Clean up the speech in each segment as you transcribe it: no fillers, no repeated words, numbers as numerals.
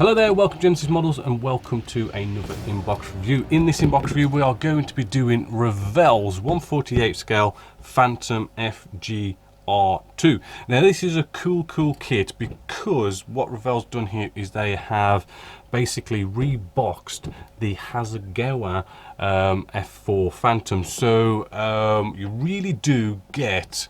Hello there, welcome to Genesis Models and welcome to another inbox review. In this inbox review we are going to be doing Revell's 1/48 scale Phantom FGR.2. Now this is a cool kit because what Revell's done here is they have basically reboxed the Hasegawa F4 Phantom. So you really do get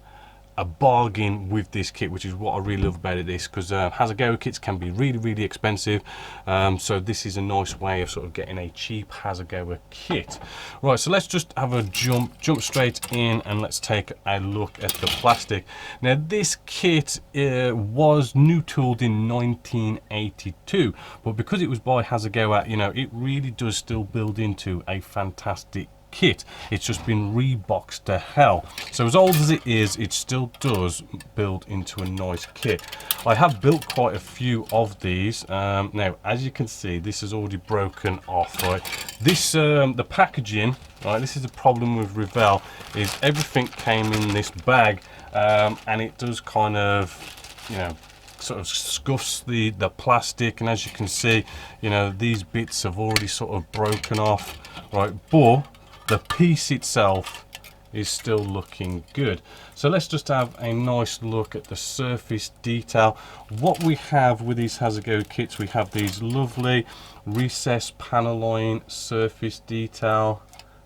a bargain with this kit, which is what I really love about this, because Hasegawa kits can be really expensive, so this is a nice way of sort of getting a cheap Hasegawa kit. Right, so let's just have a jump straight in and let's take a look at the plastic. Now this kit was new tooled in 1982, but because it was by Hasegawa, you know, it really does still build into a fantastic kit. It's just been reboxed to hell. So as old as it is, it still does build into a nice kit. I have built quite a few of these. Now, as you can see, this is already broken off, right? This, the packaging, right, this is the problem with Revell, is everything came in this bag, and it does kind of, you know, sort of scuffs the plastic, and as you can see, you know, these bits have already sort of broken off, right? But the piece itself is still looking good. So let's just have a nice look at the surface detail. What we have with these Hasegawa kits, we have these lovely recessed panel line surface detail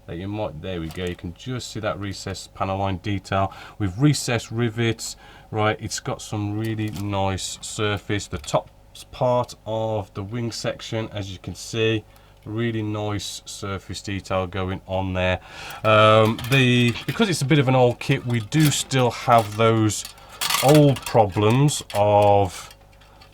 that you might, there we go, you can just see that recessed panel line detail with recessed rivets, right? It's got some really nice surface. The top part of the wing section, as you can see, really nice surface detail going on there. Because it's a bit of an old kit, we do still have those old problems of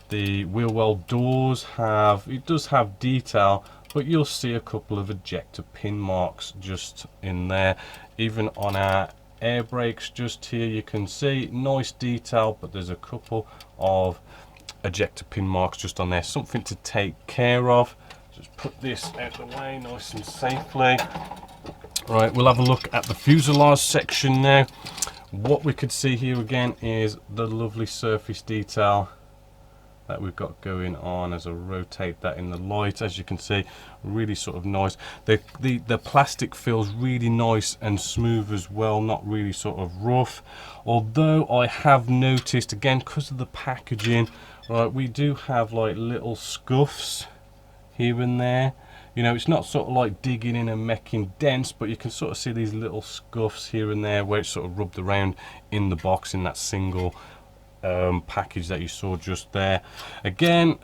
the wheel well doors. It does have detail, but you'll see a couple of ejector pin marks just in there. Even on our air brakes just here, you can see nice detail, but there's a couple of ejector pin marks just on there. Something to take care of. Just put this out of the way nice and safely. Right, we'll have a look at the fuselage section now. What we could see here again is the lovely surface detail that we've got going on as I rotate that in the light. As you can see, really sort of nice. The plastic feels really nice and smooth as well, not really sort of rough. Although I have noticed, again, because of the packaging, right, we do have like little scuffs here and there. You know, it's not sort of like digging in and making dents, but you can sort of see these little scuffs here and there where it's sort of rubbed around in the box in that single package that you saw just there. Again,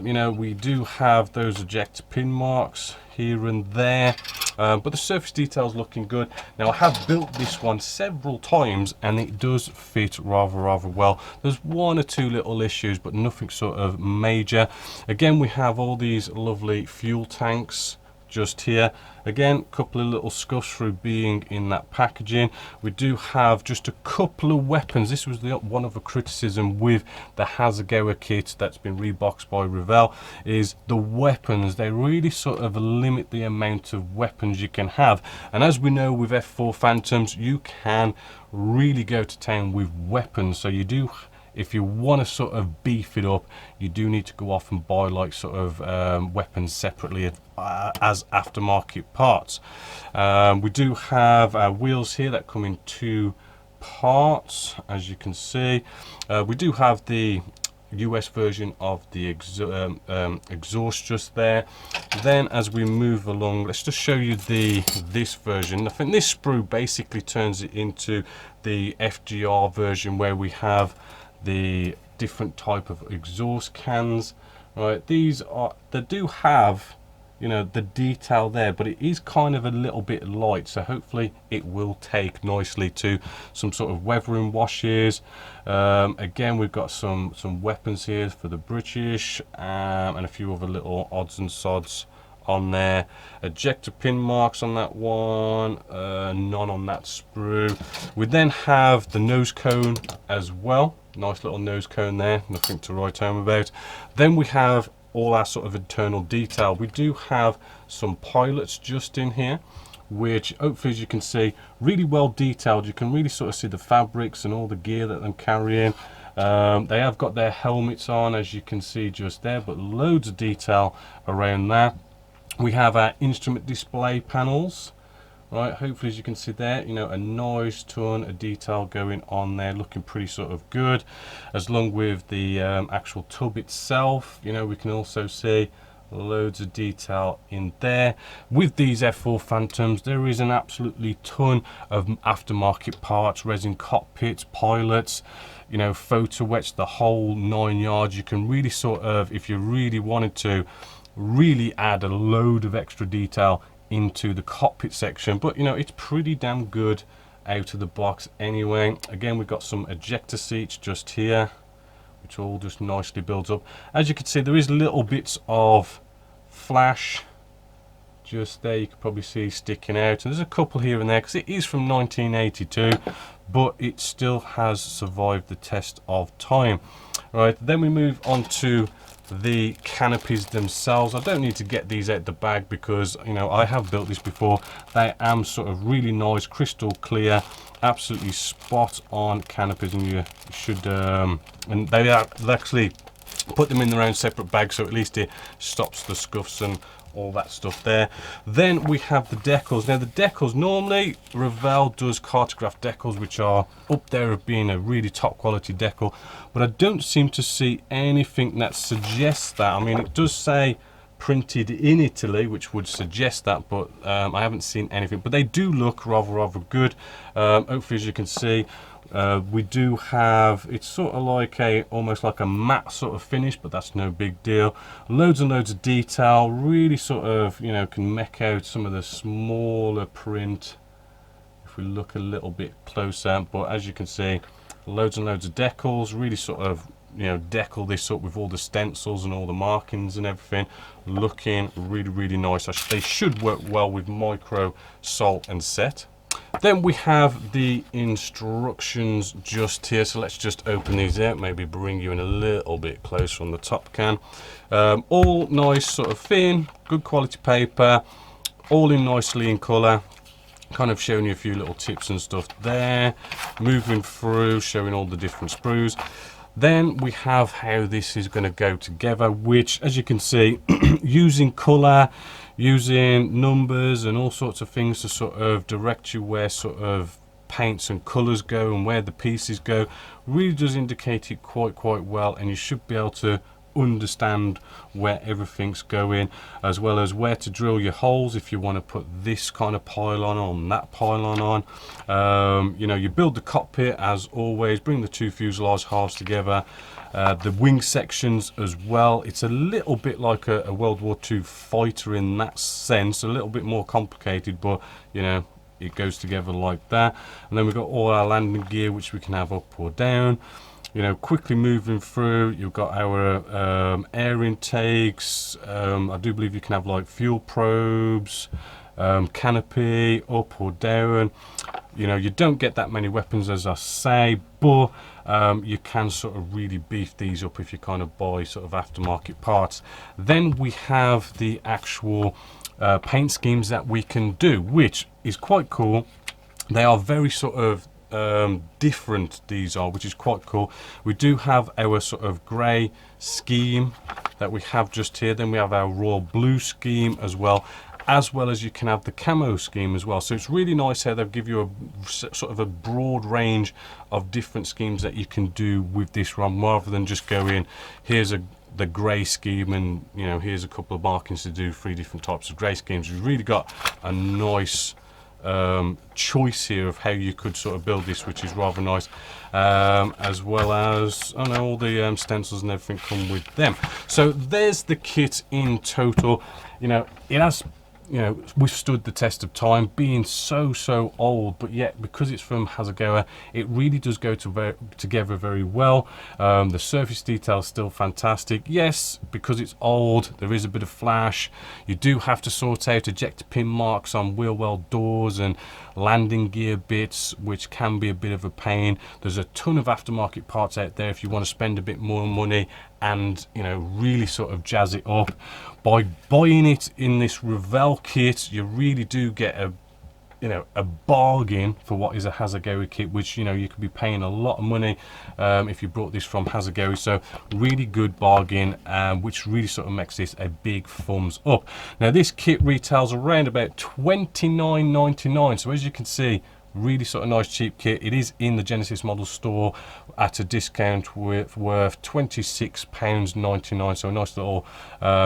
you know, we do have those ejector pin marks here and there, but the surface detail is looking good. Now I have built this one several times and it does fit rather well. There's one or two little issues, but nothing sort of major. Again, we have all these lovely fuel tanks just here. Again, a couple of little scuffs through being in that packaging. We do have just a couple of weapons. This was one of the criticism with the Hasegawa kit that's been reboxed by Revell, is the weapons. They really sort of limit the amount of weapons you can have, and as we know with F4 Phantoms, you can really go to town with weapons. So you do, if you want to sort of beef it up, you do need to go off and buy like sort of weapons separately as aftermarket parts. We do have wheels here that come in two parts, as you can see. We do have the US version of the exhaust just there. Then as we move along, let's just show you this version. I think this sprue basically turns it into the FGR version, where we have the different type of exhaust cans, right? These are, they do have, you know, the detail there, but it is kind of a little bit light, so hopefully it will take nicely to some sort of weathering washes. Again, we've got some weapons here for the British, and a few other little odds and sods on there. Ejector pin marks on that one, none on that sprue. We then have the nose cone as well. Nice little nose cone there, nothing to write home about. Then we have all our sort of internal detail. We do have some pilots just in here, which hopefully, as you can see, really well detailed. You can really sort of see the fabrics and all the gear that I'm carrying. They have got their helmets on, as you can see just there, but loads of detail around that. We have our instrument display panels, right? Hopefully, as you can see there, you know, a nice ton of detail going on there, looking pretty sort of good. As long with the actual tub itself, you know, we can also see loads of detail in there. With these F4 Phantoms, there is an absolutely ton of aftermarket parts, resin cockpits, pilots, you know, photo wets, the whole 9 yards. You can really sort of, if you really wanted to, really add a load of extra detail into the cockpit section, but you know, it's pretty damn good out of the box anyway. Again, we've got some ejector seats just here, which all just nicely builds up. As you can see, there is little bits of flash just there, you can probably see sticking out, and there's a couple here and there because it is from 1982, but it still has survived the test of time. Right, then we move on to the canopies themselves. I don't need to get these out the bag because, you know, I have built this before. They am sort of really nice, crystal clear, absolutely spot on canopies, and you should and they actually put them in their own separate bag, so at least it stops the scuffs and all that stuff there. Then we have the decals. Now the decals, normally Revell does cartograph decals, which are up there of being a really top quality decal, but I don't seem to see anything that suggests that. I mean, it does say printed in Italy, which would suggest that, but I haven't seen anything. But they do look rather good. Hopefully, as you can see, we do have, it's sort of like almost like a matte sort of finish, but that's no big deal. Loads and loads of detail, really sort of, you know, can make out some of the smaller print if we look a little bit closer. But as you can see, loads and loads of decals, really sort of, you know, decal this up with all the stencils and all the markings and everything, looking really nice. They should work well with micro, salt and set. Then we have the instructions just here, so let's just open these out, maybe bring you in a little bit closer on the top can. All nice, sort of thin, good quality paper, all in nicely in colour, kind of showing you a few little tips and stuff there, moving through, showing all the different sprues. Then we have how this is going to go together, which, as you can see, using colour, using numbers and all sorts of things to sort of direct you where sort of paints and colours go and where the pieces go, really does indicate it quite well, and you should be able to understand where everything's going, as well as where to drill your holes if you want to put this kind of pylon on, that pylon on. You know, you build the cockpit as always, bring the two fuselage halves together, the wing sections as well. It's a little bit like a World War II fighter in that sense, a little bit more complicated, but you know, it goes together like that. And then we've got all our landing gear, which we can have up or down. You know, quickly moving through, you've got our air intakes. I do believe you can have like fuel probes, canopy up or down. You know, you don't get that many weapons, as I say, but you can sort of really beef these up if you kind of buy sort of aftermarket parts. Then we have the actual paint schemes that we can do, which is quite cool. They are very sort of different, these are, which is quite cool. We do have our sort of grey scheme that we have just here, then we have our royal blue scheme as well as you can have the camo scheme as well. So it's really nice how they give you a sort of a broad range of different schemes that you can do with this ROM, rather than just go in, here's the grey scheme and, you know, here's a couple of markings to do 3 different types of grey schemes. We've really got a nice choice here of how you could sort of build this, which is rather nice, as well as, I know, all the stencils and everything come with them. So there's the kit in total. You know, it has, you know, withstood the test of time, being so old, but yet because it's from Hasegawa, it really does go together very well. The surface detail is still fantastic. Yes, because it's old, there is a bit of flash. You do have to sort out ejector pin marks on wheel well doors and landing gear bits, which can be a bit of a pain. There's a ton of aftermarket parts out there if you want to spend a bit more money and, you know, really sort of jazz it up. By buying it in this Revell kit, you really do get a you know, a bargain for what is a Hasegawa kit, which, you know, you could be paying a lot of money if you brought this from Hasegawa. So really good bargain, which really sort of makes this a big thumbs up. Now this kit retails around about $29.99, so as you can see, really sort of nice cheap kit. It is in the Genesis model store at a discount worth £26.99, so a nice little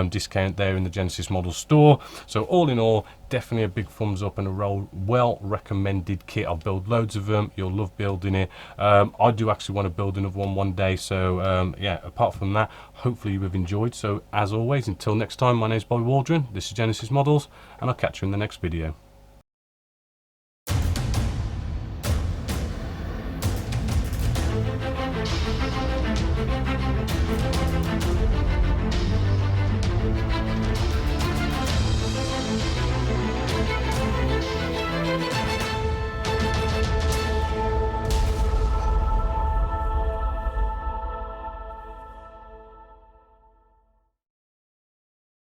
discount there in the Genesis model store. So all in all, definitely a big thumbs up and a well recommended kit. I'll build loads of them. You'll love building it. I do actually want to build another one day, so yeah, apart from that, hopefully you have enjoyed. So as always, until next time, my name is Bobby Waldron, this is Genesis Models, and I'll catch you in the next video.